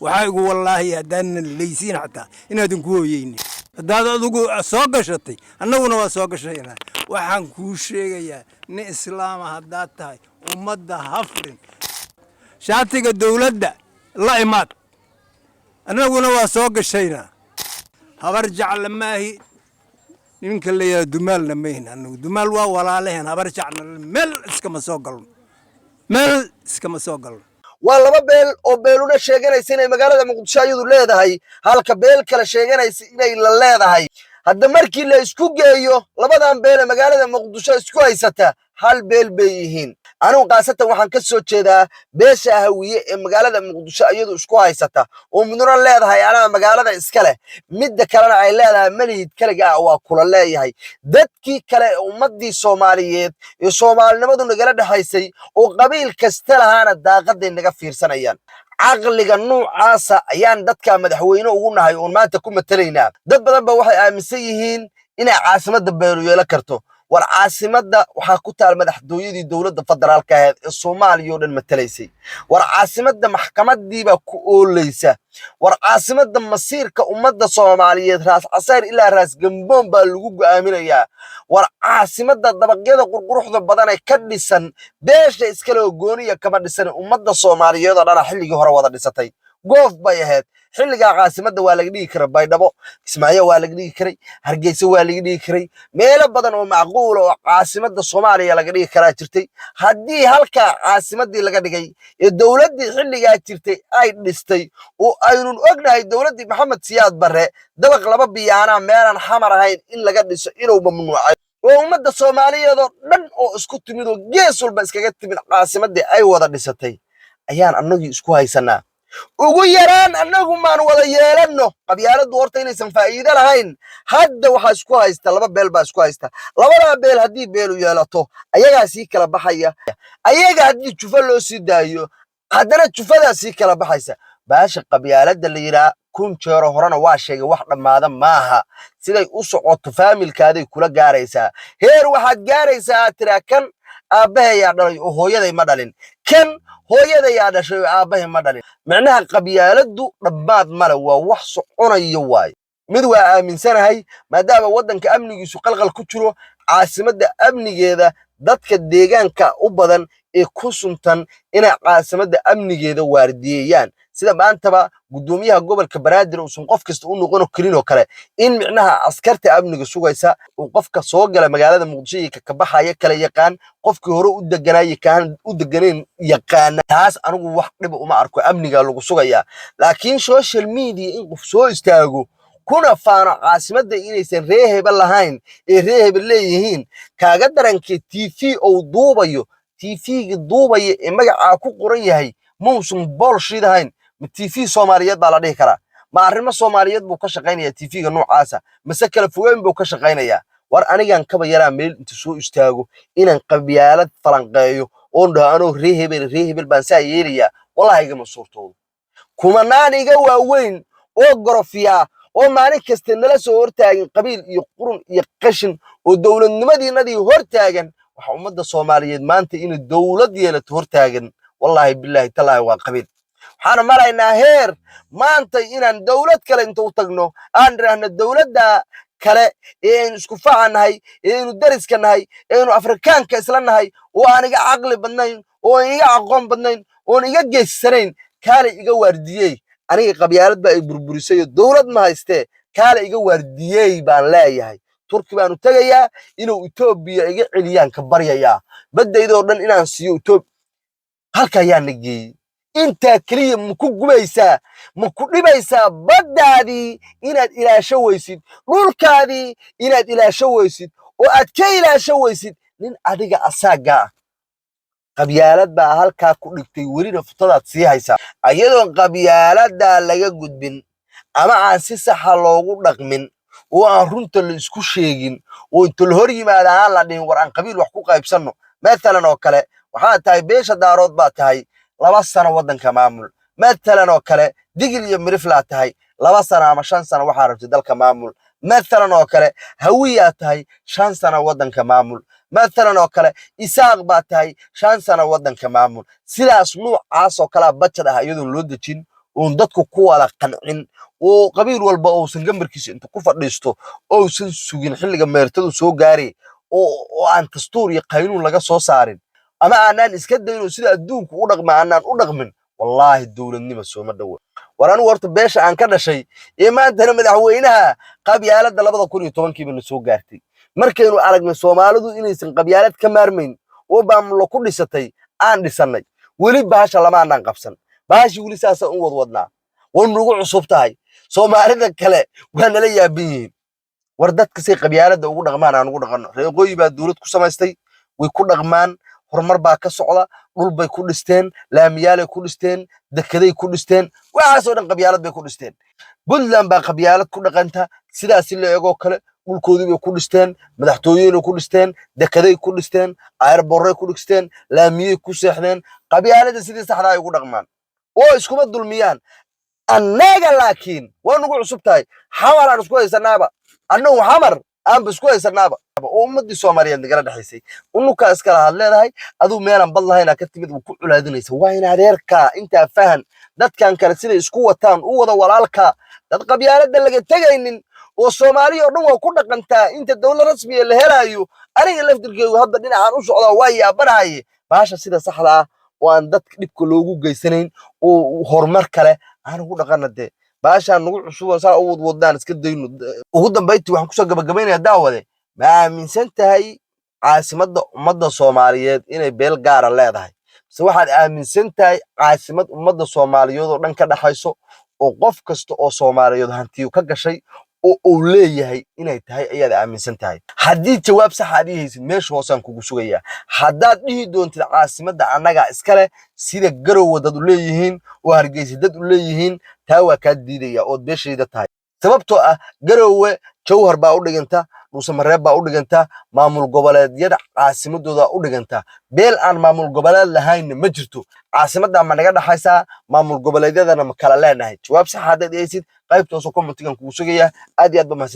waxaygu wallaahi haddaan leysiin xataa inaadan ku hooyeynin haddaad adigu soo gashatay annaguna waa soo gashaynaa waxaan kuu sheegayaa nin islaama haddaad tahay ummadda hafrin shaatiga dawladda la imaad annaguna waa soo gashaynaa habar jecla maahi ninka leeyahay dumaalna mayna annagu dumaal waa walaalaheen habar jecla meel iskama soo galno waa laba beel oo beeluna sheeganaysa inay magaalada Muqdisho ayadu leedahay halka beel kale sheeganaysa inay la leedahay hadda markii la isku geeyo labadan beel ee magaalada Muqdisho isku haysata hal beel bay yihiin anigu qaasatan waxaan ka soo jeedaa beesha hawiye ee magaalada Muqdisho ayadu isku haysata oo mudana leedahay anaa magaalada iska leh midda kalena ay leedahay malihid kaliga waa kula leeyahay dadkii kale ummadii Soomaaliyeed ee Soomaalinimadu nagala dhaxaysay oo qabiil kasta lahaana daaqaday naga fiirsanayaan aqliga noocaasa ayaan dadka madaxweyne ugu nahay oo maanta ku matalaynaa dad badan ba waxay aaminsan yihiin inay caasimadda beelu yeelan karto war caasimadda waxaa ku taal madaxdooyadii dawladda federaalka ah ee Soomaaliya oo dhan matalaysay war caasimadda maxkamadiiba ku oolaysa war caasimadda masiirka ummadda Soomaaliyeed raas casayr ilaa raas gamboon baa lagu go'aaminayaa war caasimadda dabaqyada qurquruxda badan ee ka dhisan beesha iskale oo gooniya kama dhisan ummadda Soomaaliyeed oo dhan xilligii hore wada dhisatay goof bay ahayd xilliga caasimadda waa laga dhigi karaa Baydhabo Kismaayo waa laga dhigi karay Hargeysa waa laga dhigi karay meelo badan oo macquul oo caasimadda Soomaaliya laga dhigi karaa jirtay haddii halka caasimadii laga dhigay ee dawladdii xilliga jirtay ay dhistay oo aynu ognahay dawladdii Maxamed Siyaad Barre dabaq laba biyaana meelan xamar ahayn in laga dhiso inuu mamnuucay oo ummadda Soomaaliyeed oo dhan oo isku timid oo gees walba iskaga timid caasimadii ay wada dhisatay ayaan annagu isku haysanaa ugu yaraan annagu maan wada yeelano qabyaaladu horta inaysan faa'iido lahayn hadda waxa isku haysta laba beel baa isku haysta labada beel hadii beelu yeelato ayaga si kala baxaya ayaga hadii jufa loo sii daayo haddana jufada si kala baxaysa baasha qabyaalada la yiraa kun jeero horena waa sheegay wax dhamaada maaha siday u socoto faamilkaaday kula gaaraysaa heer waxaad gaaraysaa tiraakan aabahay yaa dhalay oo hooyaday ma dhalin kan hooyada yaa dhashay aabahay ma dhalin macnaha qabyaaladu dhammaad male waa wax soconayo waay mid waa aaminsanahay maadaama wadanka amnigiisu qalqal ku jiro caasimadda amnigeeda dadka deegaanka u badan ee ku suntan inay caasimadda amnigeeda waardiyeeyaan sida maantaba gudoomiyaha gobolka Banaadir oo qof kasta u noqon karin oo kale in micnaha askarta amniga sugaysa oo qofka soo gala magaalada Muqdisho ka baxaya kala yaqaan qofkii hore u deganay kaan u deganeen yaqaan taas anigu wax dhib uma arko amniga lagu sugaya laakiin social media in qof soo istaago kuna faano caasimadda inaysan reehebel lahayn ee reehebel leeyihiin kaaga darankii TV oo duubayo TV-ga duubaya ee magaca ku qoran yahay muusan bolshidahayn TV Soomaaliyeed baa la dhihi karaa ma arrimo Soomaaliyeed buu ka shaqeynayaa TV-ga noocaasa mase kala fogeyn buu ka shaqeynayaa war anigan kaba yaraa meel inta soo istaago inaan qabyaalad falanqeeyo oo dhaano reehebel baan saa yeelaya wallahi igama suurtoodo kuma naaniga waaweyn oo gorofiya oo maalin kasta nala soo hortaagan qabiil iyo qurun iyo qashin oo dawladnimadiinadii hortaagan waxa ummadda Soomaaliyeed maanta in dawlad yeelato hortaagan wallahi billahi talaahi waa qabiil waxaan maraynaa heer maanta inaan dawlad kale inta u tagno aan raahna dawladda kale ee isku faacanahay ee dariska nahay ee Afrikaanka isla nahay oo aan iga aqli badnayn oo iga aqoon badnayn oo iga geesanayn kale iga waardiyay aniga qabyaalad baa ay burburisay dawlad ma haystee kale iga waardiyay baan leeyahay Turki baan u tagayaa inuu Itoobiya iga celiyaan ka baryayaa badaydo dhan inaan siiyo Itoobiya halka ayaan nagay inta kaliya muku gubaysaa muku dhibaysaa baddaadii inaad ilaasho weysid dhulkaadii inaad ilaasho weysid oo aad ka ilaasho weysid nin adiga asaaga qabyaalad baa halka ku dhigtay welina futadaad sii haysaa ayadoo qabyaalada laga gudbin ama aan si sax ah loogu dhaqmin oo aan runta la isku sheegin oo inta la hor yimaado aan la dhihin war aan qabiil wax ku qaybsano مثلا oo kale waxa tahay beesha daarood baa tahay 2 sano wadanka maamul مثلا oo kale digil iyo mirifla tahay 2 sano ama 5 sano waxa rabtay dalka maamul مثلا oo kale hawiya tahay 5 sano wadanka maamul مثلا oo kale isaaq baa tahay 5 sano wadanka maamul sidaas noocaas oo kala bajad ah iyadoo loo dajin dadku ku wada qancin oo qabiil walba oo san gambarkiisa inta ku fadhiisto oo san sugin xilliga meertadu soo gaaray oo aan dastuur iyo qaynuun laga soo saarin ama aanan iska dayno sida adduunku u dhaqma aanan u dhaqmin wallahi dawladnimo soo ma dhawo waraan warta beesha aan ka dhashay ee maanta madaxweynaha qabyaalada 2010 bana soo gaartay markaynu aragnay Soomaalidu inaysan qabyaalad ka maarmayn oo baamulo ku dhisatay aan dhisanay wali baasha lama aanan qabsan baashi wali saasa u wadwadnaa wan ugu cusub tahay Soomaalida kale waa nala yaabin war dadka si qabyaalada ugu dhaqmaan aan ugu dhaqano reeqooyi baa dawlad ku samaystay way ku dhaqmaan horumar baa ka socda dhul bay ku dhisteen laamiyaal ay ku dhisteen dekeday ku dhisteen waxaas oo dhan qabyaalad bay ku dhisteen Puntland baa qabyaalad ku dhaqanta sidaas la eego kale dhulkoodii bay ku dhisteen madaxtooyeen ku dhisteen dekeday ku dhisteen airborray ku dhisteen laamiyay ku seexdeen qabyaalada sidii saxda ay ugu dhaqmaan oo iskuma dulmiyaan annaga laakiin waa nugu cusub tahay xawaalaan isku haysanaaba annagu xamar aan bisku haysanaaba ummadii Soomaaliyeed nagala dhaxaysay unuka iska hadleedahay aduu meelan bad lahayna ka timid ku culaadinaysa waa in adeerka inta fahan dadkan kale sida isku wataan u wada walaalka dad qabyaalada laga tagaynin oo Soomaaliya oo dhan waa ku dhaqantaa inta dawlad rasmi ah la helayo aniga laftirkeedu hadda dhinacaan u socdaa waa yaabanahay baasha sida saxda ah oo aan dadka dhibka loogu geysanayn oo horumar kale aan ugu dhaqanade baasha nugu cusub saa u wadwadaan iska dayno ugu dambeeyay waxaan ku soo gabagabaynayaa daawade ma aaminsan tahay caasimadda ummadda Soomaaliyeed inay beel gaar ah leedahay se waxaad aaminsan tahay caasimad ummadda Soomaaliyeed oo dhan ka dhaxayso oo qof kasta oo Soomaaliyeed hantiyo ka gashay oo uu leeyahay inay tahay ayaad aaminsan tahay haddii jawaab sax ah haysid meesha hoosaan kugu sugayaa haddaad dhihi doontid caasimadda annaga iska leh sida Garowe dad u leeyihiin oo Hargeysa dad u leeyihiin taa waa ka diidaya oo beeshayda tahay sababtoo ah Garowe jawhar baa u dhiganta Dhuusamareeb baa u dhiganta maamul goboleedyada caasimadooda u dhiganta beel aan maamul goboleed lahayn ma jirto caasimadda ma naga dhaxaysa maamul goboleedyadana ma kala leenahay jawaab sax ah haysid qaybta soo commentigan kugu sugaya aad iyo aad ba mahadsan